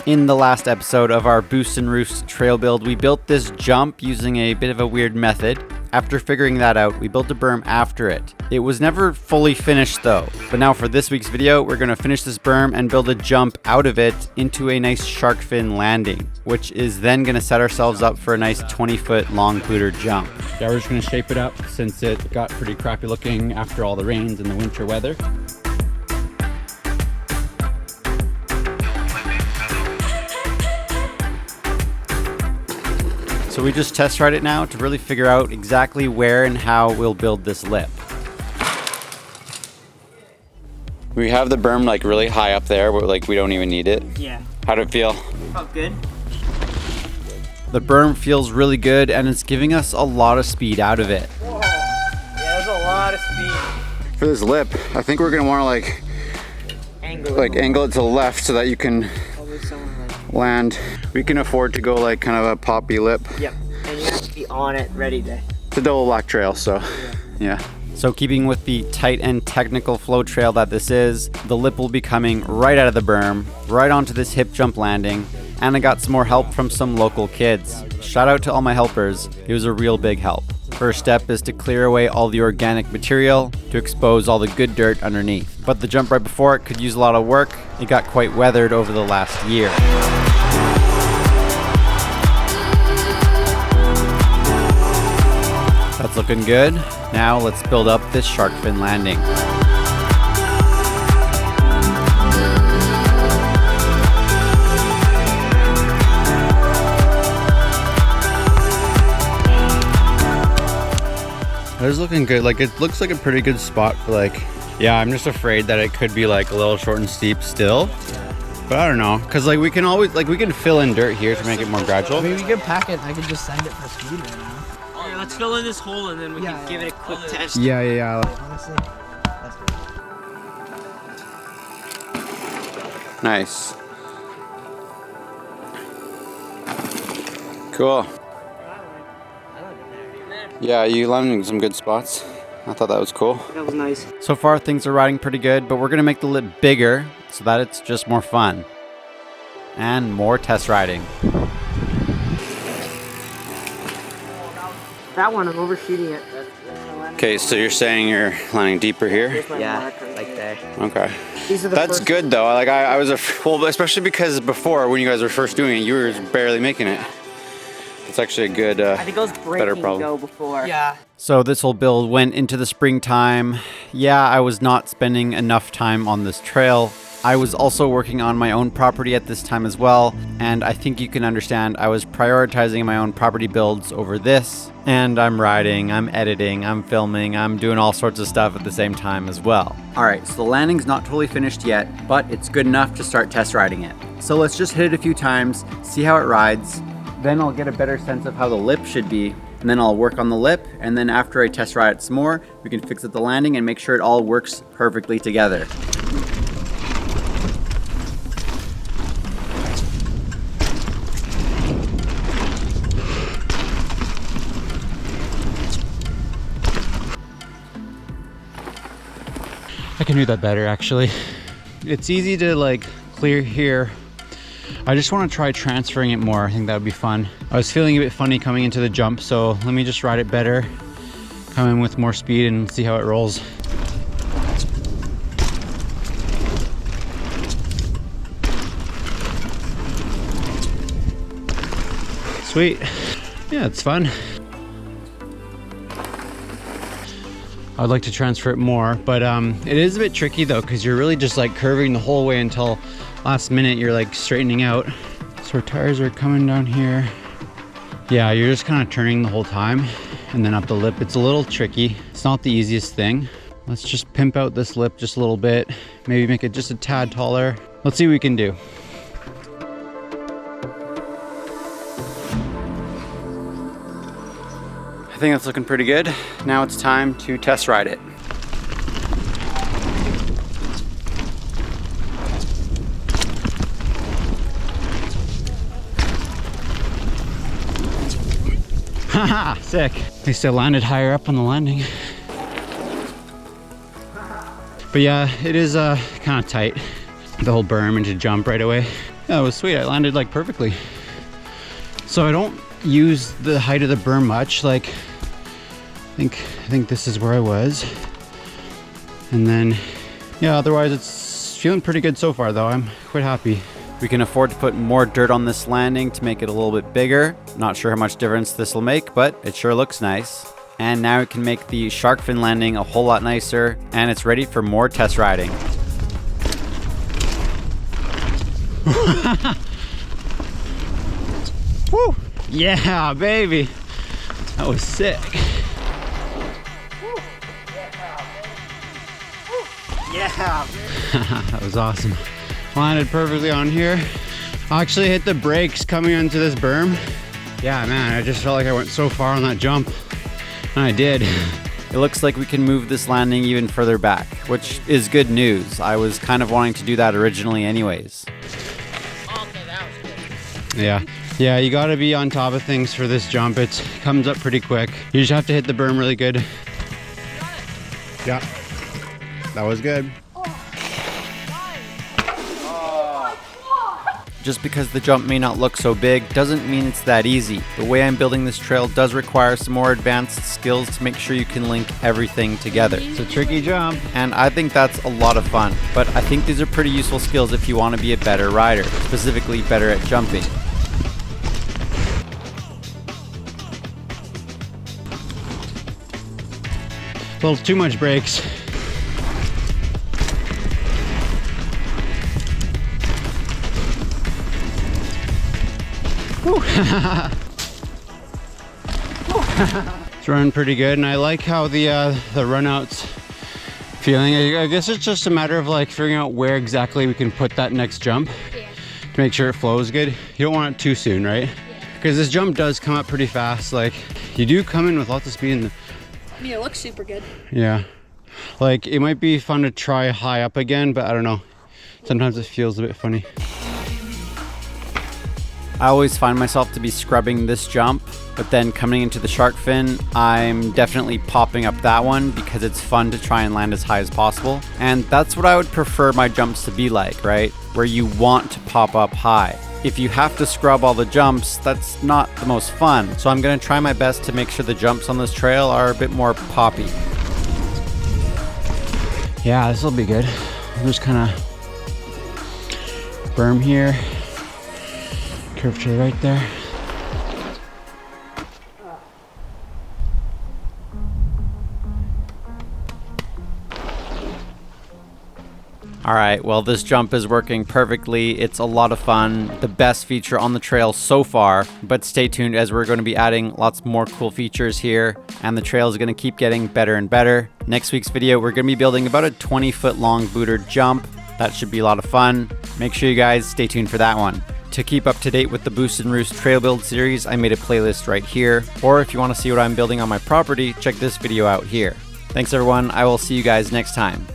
In the last episode of our Boost and Roost trail build, we built this jump using a bit of a weird method. After figuring that out, we built a berm after it. It was never fully finished though. But now for this week's video, we're gonna finish this berm and build a jump out of it into a nice shark fin landing, which is then gonna set ourselves up for a nice 20-foot long pooter jump. Yeah, we're just gonna shape it up since it got pretty crappy looking after all the rains and the winter weather. So we just test ride it now to really figure out exactly where and how we'll build this lip. We have the berm like really high up there, but like we don't even need it. Yeah. How'd it feel? Felt good. The berm feels really good and it's giving us a lot of speed out of it. Whoa. Yeah, there's a lot of speed. For this lip, I think we're gonna wanna like angle it to the left so that you can land. We can afford to go like kind of a poppy lip. Yep, and you have to be on it, ready to. It's a double black trail, so yeah. So keeping with the tight and technical flow trail that this is, the lip will be coming right out of the berm, right onto this hip jump landing, and I got some more help from some local kids. Shout out to all my helpers, it was a real big help. First step is to clear away all the organic material to expose all the good dirt underneath. But the jump right before it could use a lot of work. It got quite weathered over the last year. That's looking good. Now let's build up this shark fin landing. It's looking good. Like it looks like a pretty good spot for like, yeah, I'm just afraid that it could be like a little short and steep still. But I don't know, cause like we can always, like we can fill in dirt here to make it more gradual. Maybe we could pack it. I could just send it for speed right now. Alright, let's fill in this hole and then we can give it a quick test. Yeah. Honestly, that's good. Nice. Cool. Yeah, you landed in some good spots. I thought that was cool. That was nice. So far things are riding pretty good, but we're gonna make the lip bigger so that it's just more fun. And more test riding. That one, I'm overshooting it. Okay, so you're saying you're landing deeper here? Yeah, like there. Okay. These are the That's first good though. Like I was, well, especially because before when you guys were first doing it, you were barely making it. It's actually a good, I think I was better breaking problem. go before. Yeah. So this whole build went into the springtime. Yeah, I was not spending enough time on this trail. I was also working on my own property at this time as well, and I think you can understand I was prioritizing my own property builds over this, and I'm riding, I'm editing, I'm filming, I'm doing all sorts of stuff at the same time as well. Alright, so the landing's not totally finished yet, but it's good enough to start test riding it. So let's just hit it a few times, see how it rides, then I'll get a better sense of how the lip should be, and then I'll work on the lip, and then after I test ride it some more, we can fix it the landing and make sure it all works perfectly together. I can do that better actually. It's easy to like clear here. I just want to try transferring it more. I think that would be fun. I was feeling a bit funny coming into the jump, so let me just ride it better, come in with more speed and see how it rolls. Sweet. Yeah, it's fun. I'd like to transfer it more, but it is a bit tricky though, because you're really just like curving the whole way until last minute you're like straightening out. So our tires are coming down here. Yeah, you're just kind of turning the whole time and then up the lip. It's a little tricky. It's not the easiest thing. Let's just pimp out this lip just a little bit. Maybe make it just a tad taller. Let's see what we can do. I think that's looking pretty good. Now it's time to test ride it. Haha, sick. At least I landed higher up on the landing. But yeah, it is kind of tight, the whole berm and to jump right away. Yeah, it was sweet. I landed like perfectly. So I don't use the height of the berm much. Like, I think this is where I was. And then, yeah, otherwise it's feeling pretty good so far though. I'm quite happy. We can afford to put more dirt on this landing to make it a little bit bigger. Not sure how much difference this will make, but it sure looks nice. And now it can make the shark fin landing a whole lot nicer, and it's ready for more test riding. Woo! Yeah, baby! That was sick. Yeah! That was awesome. Landed perfectly on here. I actually hit the brakes coming onto this berm. Yeah, man, I just felt like I went so far on that jump. And I did. It looks like we can move this landing even further back, which is good news. I was kind of wanting to do that originally anyways. Okay, that was good. Yeah, you gotta be on top of things for this jump. It comes up pretty quick. You just have to hit the berm really good. Yeah, that was good. Just because the jump may not look so big doesn't mean it's that easy. The way I'm building this trail does require some more advanced skills to make sure you can link everything together. It's a tricky jump, and I think that's a lot of fun. But I think these are pretty useful skills if you want to be a better rider, specifically better at jumping. A little too much brakes. It's running pretty good, and I like how the run-out's feeling. I guess it's just a matter of like figuring out where exactly we can put that next jump to make sure it flows good. You don't want it too soon, right? Because this jump does come up pretty fast. Like, you do come in with lots of speed. I mean, it looks super good. Yeah, like it might be fun to try high up again, but I don't know. Sometimes it feels a bit funny. I always find myself to be scrubbing this jump, but then coming into the shark fin, I'm definitely popping up that one because it's fun to try and land as high as possible. And that's what I would prefer my jumps to be like, right? Where you want to pop up high. If you have to scrub all the jumps, that's not the most fun. So I'm gonna try my best to make sure the jumps on this trail are a bit more poppy. Yeah, this will be good. I'm just kind of berm here. Curve to the right there. All right, well, this jump is working perfectly. It's a lot of fun, the best feature on the trail so far, but stay tuned as we're going to be adding lots more cool features here, and the trail is going to keep getting better and better. Next week's video, we're going to be building about a 20-foot long booter jump. That should be a lot of fun. Make sure you guys stay tuned for that one. To keep up to date with the Boost and Roost trail build series, I made a playlist right here. Or if you want to see what I'm building on my property, check this video out here. Thanks everyone, I will see you guys next time.